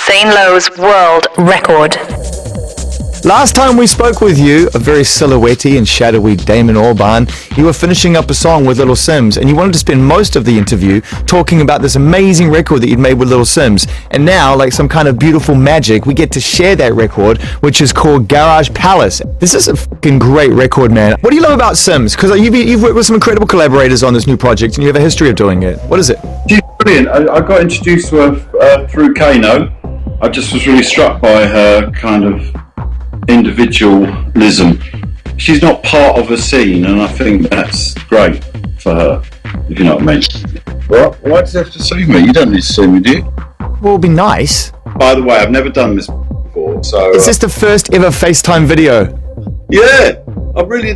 Zane Lowe's world record. Last time we spoke with you, a very silhouette-y and shadowy Damon Albarn, you were finishing up a song with Little Sims, and you wanted to spend most of the interview talking about this amazing record that you'd made with Little Sims. And now, like some kind of beautiful magic, we get to share that record, which is called Garage Palace. This is a fucking great record, man. What do you love about Sims? Because you've worked with some incredible collaborators on this new project, and you have a history of doing it. What is it? She's brilliant. I got introduced to her through Kano. I just was really struck by her kind of individualism. She's not part of a scene, and I think that's great for her, if you know what I mean. What? Why does it have to see me? You don't need to see me, do you? Well, it'd be nice. By the way, I've never done this before, so... Is this the first ever FaceTime video? Yeah!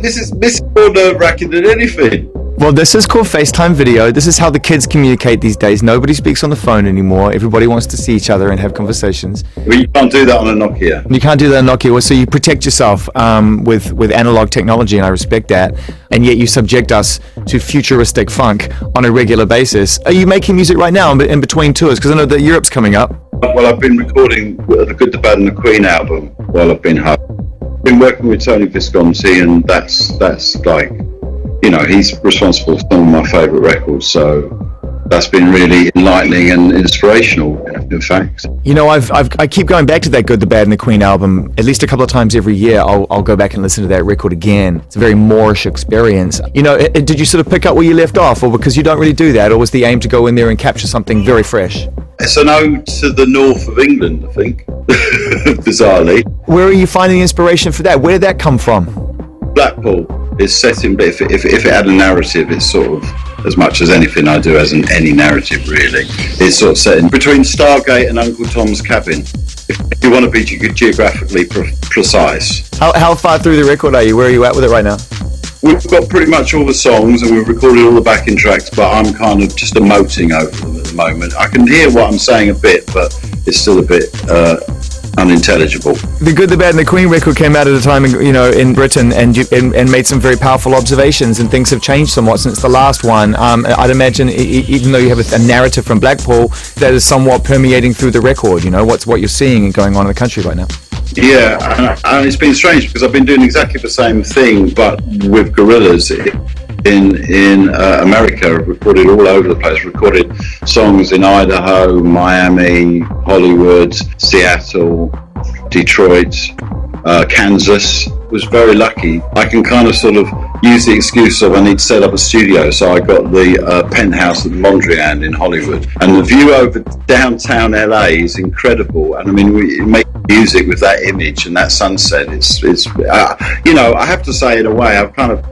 This is more nerve-wracking than anything. Well, this is called FaceTime video. This is how the kids communicate these days. Nobody speaks on the phone anymore. Everybody wants to see each other and have conversations. Well, you can't do that on a Nokia. You can't do that on Nokia. Well, so you protect yourself with analog technology, and I respect that. And yet you subject us to futuristic funk on a regular basis. Are you making music right now in between tours? Because I know that Europe's coming up. Well, I've been recording the Good, the Bad and the Queen album while I've been home. I've been working with Tony Visconti, and that's like... You know, he's responsible for some of my favourite records, so that's been really enlightening and inspirational, in fact. You know, I keep going back to that Good, the Bad and the Queen album. At least a couple of times every year, I'll go back and listen to that record again. It's a very Moorish experience. You know, did you sort of pick up where you left off, or because you don't really do that, or was the aim to go in there and capture something very fresh? It's an ode to the north of England, I think, bizarrely. Where are you finding inspiration for that? Where did that come from? Blackpool. It's set in, if it had a narrative, it's sort of, as much as anything I do has any narrative really, it's sort of set in between Stargate and Uncle Tom's Cabin, if you want to be geographically precise. How far through the record are you? Where are you at with it right now? We've got pretty much all the songs and we've recorded all the backing tracks, but I'm kind of just emoting over them at the moment. I can hear what I'm saying a bit, but it's still a bit unintelligible. The Good, the Bad and the Queen record came out at a time, you know, in Britain, and made some very powerful observations, and things have changed somewhat since the last one. I'd imagine, even though you have a narrative from Blackpool, that is somewhat permeating through the record. You know, what you're seeing and going on in the country right now. Yeah, and it's been strange because I've been doing exactly the same thing, but with Gorillaz in America. I've recorded all over the place. Recorded songs in Idaho, Miami, Hollywood, Seattle, Detroit, Kansas. Was very lucky. I can kind of sort of use the excuse of I need to set up a studio, so I got the penthouse at Mondrian in Hollywood, and the view over downtown LA is incredible. And I mean, we make music with that image and that sunset. It's you know, I have to say, in a way, I've had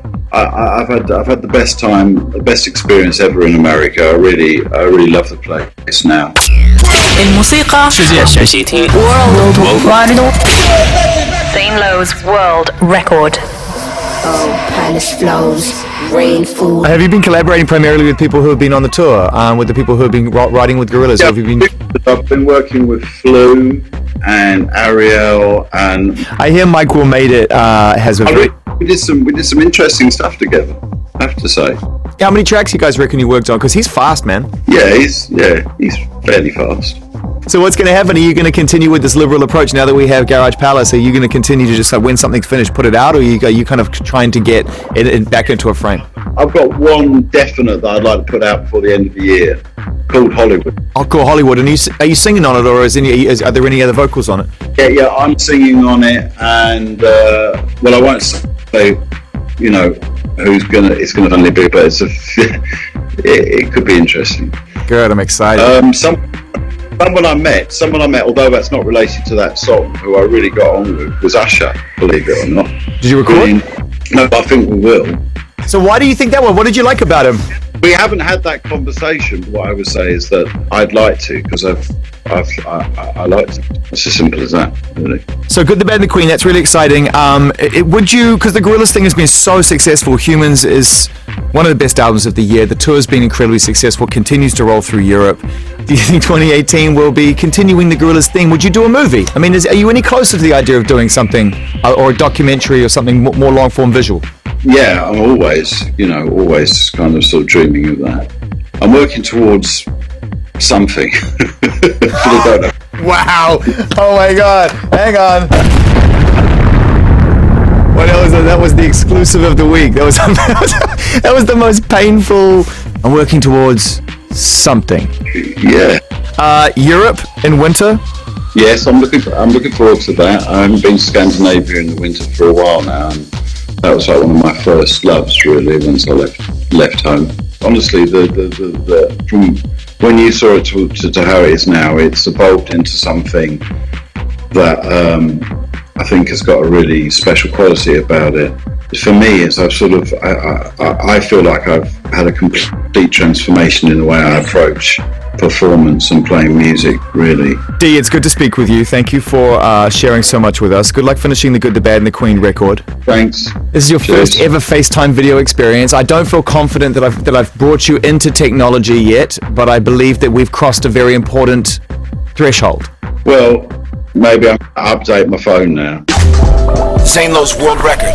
the best time, the best experience ever in America. I really love the place now. الموسيقى World Zane Lowe's world record. Oh, palace flows, rain falls. Have you been collaborating primarily with people who have been on the tour, with the people who have been writing with Gorillaz? Yeah, have you been... I've been working with Flu and Ariel, and I hear Mike Will Made It has a very... we did some interesting stuff together, I have to say. How many tracks you guys reckon you worked on? Because he's fast, man. Yeah, he's fairly fast. So what's going to happen? Are you going to continue with this liberal approach now that we have Garage Palace? Are you going to continue to just when something's finished, put it out, or are you kind of trying to get it back into a frame? I've got one definite that I'd like to put out before the end of the year, called Hollywood. I'll call Hollywood. And are you singing on it, or are there any other vocals on it? Yeah, I'm singing on it, and well, I won't say, you know, it's gonna only be, but it could be interesting. Good, I'm excited. Someone I met, although that's not related to that song, who I really got on with, was Usher, believe it or not. Did you record? No, but I think we will. So why do you think that one? What did you like about him? We haven't had that conversation. What I would say is that I'd like to, because I like to. It's as simple as that, really. So Good, the Bad and the Queen, that's really exciting. Would you, because the Gorillaz thing has been so successful, Humans is one of the best albums of the year. The tour's been incredibly successful, continues to roll through Europe. Do you think 2018 will be continuing the Gorillaz thing? Would you do a movie? I mean, are you any closer to the idea of doing something, or a documentary or something more long-form visual? Yeah, I'm always kind of sort of dreaming of that. I'm working towards something. I don't know. Wow. Oh my God. Hang on. Well, that was the exclusive of the week. That was the most painful. I'm working towards something. Yeah. Europe in winter. Yes, I'm looking forward to that. I haven't been to Scandinavia in the winter for a while now, and that was like one of my first loves, really, once I left home. Honestly, the from when you saw it to how it is now, it's evolved into something that I think has got a really special quality about it. For me, it's I feel like I've had a complete transformation in the way I approach performance and playing music, really. Dee, it's good to speak with you. Thank you for sharing so much with us. Good luck finishing the Good, the Bad, and the Queen record. Thanks. This is your first ever FaceTime video experience. I don't feel confident that I've brought you into technology yet, but I believe that we've crossed a very important threshold. Well, maybe I'll update my phone now. Zane Lowe's world record.